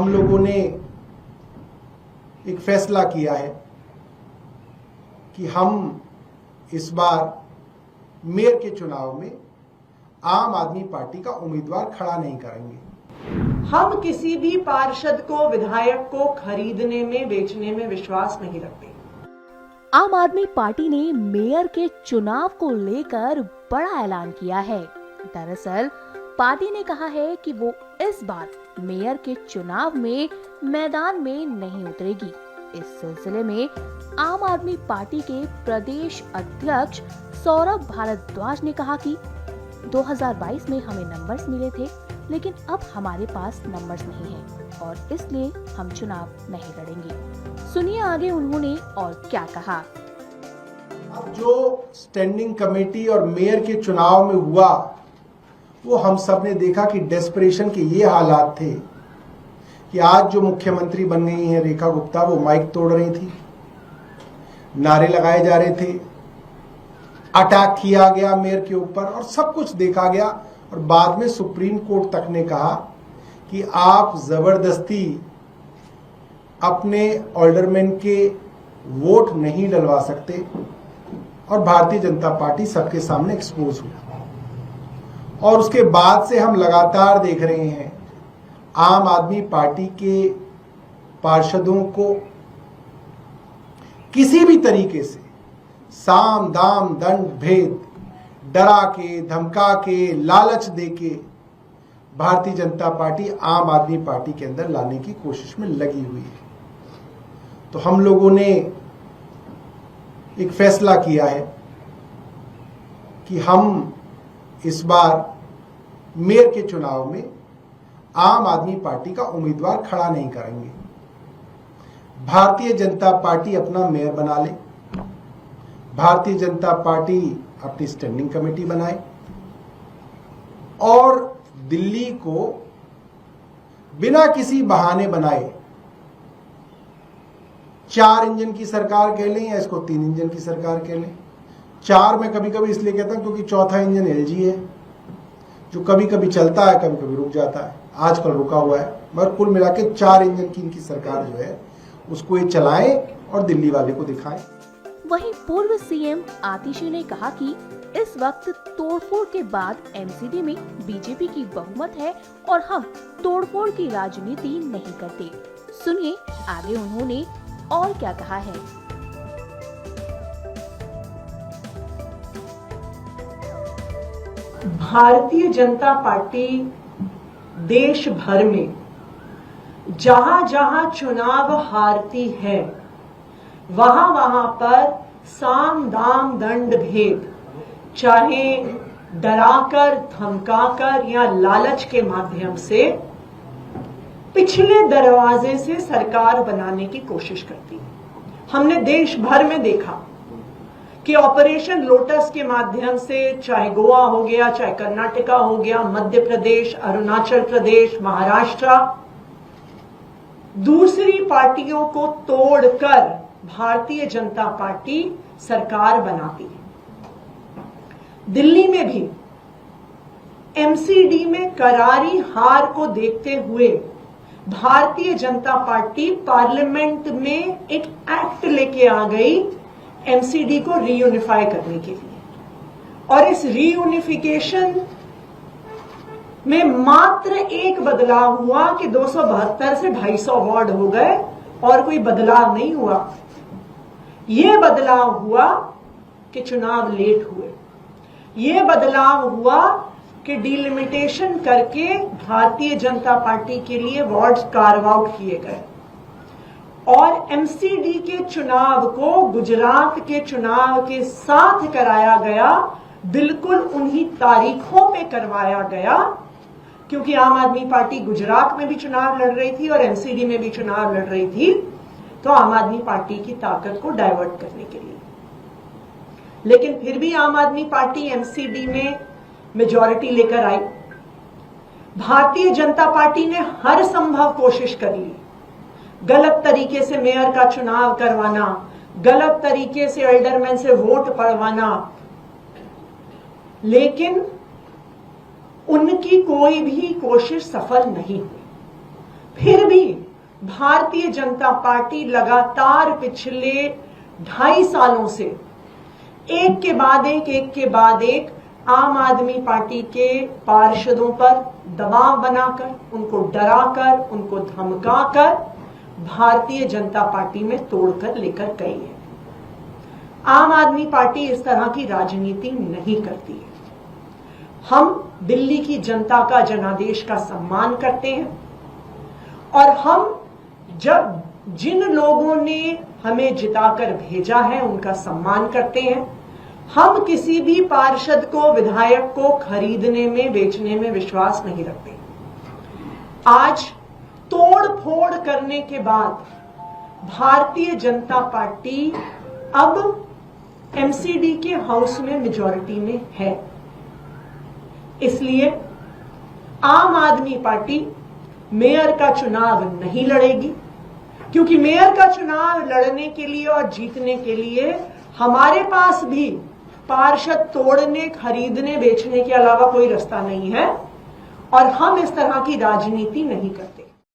हम लोगों ने एक फैसला किया है कि हम इस बार मेयर के चुनाव में आम आदमी पार्टी का उम्मीदवार खड़ा नहीं करेंगे। हम किसी भी पार्षद को, विधायक को खरीदने में, बेचने में विश्वास नहीं रखते। आम आदमी पार्टी ने मेयर के चुनाव को लेकर बड़ा ऐलान किया है। दरअसल पार्टी ने कहा है कि वो इस बार मेयर के चुनाव में मैदान में नहीं उतरेगी। इस सिलसिले में आम आदमी पार्टी के प्रदेश अध्यक्ष सौरभ भारद्वाज ने कहा कि 2022 में हमें नंबर्स मिले थे, लेकिन अब हमारे पास नंबर्स नहीं हैं और इसलिए हम चुनाव नहीं लड़ेंगे। सुनिए आगे उन्होंने और क्या कहा। अब जो स्टैंडिंग कमेटी और मेयर के चुनाव में हुआ वो हम सब ने देखा कि डेस्परेशन के ये हालात थे कि आज जो मुख्यमंत्री बन गई हैं रेखा गुप्ता, वो माइक तोड़ रही थी, नारे लगाए जा रहे थे, अटैक किया गया मेयर के ऊपर और सब कुछ देखा गया। और बाद में सुप्रीम कोर्ट तक ने कहा कि आप जबरदस्ती अपने ऑल्डरमैन के वोट नहीं डलवा सकते और भारतीय जनता पार्टी सबके सामने एक्सपोज हुई। और उसके बाद से हम लगातार देख रहे हैं आम आदमी पार्टी के पार्षदों को किसी भी तरीके से साम दाम दंड भेद, डरा के, धमका के, लालच दे के भारतीय जनता पार्टी आम आदमी पार्टी के अंदर लाने की कोशिश में लगी हुई है। तो हम लोगों ने एक फैसला किया है कि हम इस बार मेयर के चुनाव में आम आदमी पार्टी का उम्मीदवार खड़ा नहीं करेंगे। भारतीय जनता पार्टी अपना मेयर बना ले, भारतीय जनता पार्टी अपनी स्टैंडिंग कमेटी बनाए और दिल्ली को बिना किसी बहाने बनाए 4 इंजन की सरकार कह लें या इसको 3 इंजन की सरकार कह लें। 4 में कभी कभी इसलिए कहता हूं क्योंकि चौथा इंजन एलजी है जो कभी कभी चलता है, कभी कभी रुक जाता है, आजकल रुका हुआ है, मगर कुल मिला के 4 इंजन की इनकी सरकार जो है उसको ये चलाएं और दिल्ली वाले को दिखाएं। वहीं पूर्व सीएम आतिशी ने कहा कि इस वक्त तोड़फोड़ के बाद एमसीडी में बीजेपी की बहुमत है और हम तोड़फोड़ की राजनीति नहीं करते। सुनिए आगे उन्होंने और क्या कहा है। भारतीय जनता पार्टी देश भर में जहां जहां चुनाव हारती है वहां वहां पर साम दाम दंड भेद, चाहे डराकर, धमकाकर या लालच के माध्यम से पिछले दरवाजे से सरकार बनाने की कोशिश करती है। हमने देश भर में देखा कि ऑपरेशन लोटस के माध्यम से, चाहे गोवा हो गया, चाहे कर्नाटका हो गया, मध्य प्रदेश, अरुणाचल प्रदेश, महाराष्ट्र, दूसरी पार्टियों को तोड़कर भारतीय जनता पार्टी सरकार बनाती है। दिल्ली में भी एमसीडी में करारी हार को देखते हुए भारतीय जनता पार्टी पार्लियामेंट में एक एक्ट लेके आ गई एमसीडी को रीयूनिफाई करने के लिए। और इस रीयूनिफिकेशन में मात्र एक बदलाव हुआ कि 272 से 250 वार्ड हो गए और कोई बदलाव नहीं हुआ। यह बदलाव हुआ कि चुनाव लेट हुए, यह बदलाव हुआ कि डिलिमिटेशन करके भारतीय जनता पार्टी के लिए वार्ड्स कार्व आउट किए गए और एमसीडी के चुनाव को गुजरात के चुनाव के साथ कराया गया, बिल्कुल उन्हीं तारीखों पे करवाया गया, क्योंकि आम आदमी पार्टी गुजरात में भी चुनाव लड़ रही थी और एमसीडी में भी चुनाव लड़ रही थी, तो आम आदमी पार्टी की ताकत को डाइवर्ट करने के लिए। लेकिन फिर भी आम आदमी पार्टी एमसीडी में मेजॉरिटी लेकर आई। भारतीय जनता पार्टी ने हर संभव कोशिश कर ली, गलत तरीके से मेयर का चुनाव करवाना, गलत तरीके से एल्डरमैन से वोट पड़वाना, लेकिन उनकी कोई भी कोशिश सफल नहीं हुई। फिर भी भारतीय जनता पार्टी लगातार पिछले 2.5 सालों से एक के बाद एक आम आदमी पार्टी के पार्षदों पर दबाव बनाकर, उनको डराकर, उनको धमकाकर भारतीय जनता पार्टी में तोड़कर लेकर गई है। आम आदमी पार्टी इस तरह की राजनीति नहीं करती है। हम दिल्ली की जनता का, जनादेश का सम्मान करते हैं और हम जब जिन लोगों ने हमें जिताकर भेजा है उनका सम्मान करते हैं। हम किसी भी पार्षद को, विधायक को खरीदने में, बेचने में विश्वास नहीं रखते। आज तोड़ फोड़ करने के बाद भारतीय जनता पार्टी अब एमसीडी के हाउस में मेजॉरिटी में है। इसलिए आम आदमी पार्टी मेयर का चुनाव नहीं लड़ेगी, क्योंकि मेयर का चुनाव लड़ने के लिए और जीतने के लिए हमारे पास भी पार्षद तोड़ने, खरीदने, बेचने के अलावा कोई रास्ता नहीं है और हम इस तरह की राजनीति नहीं करते।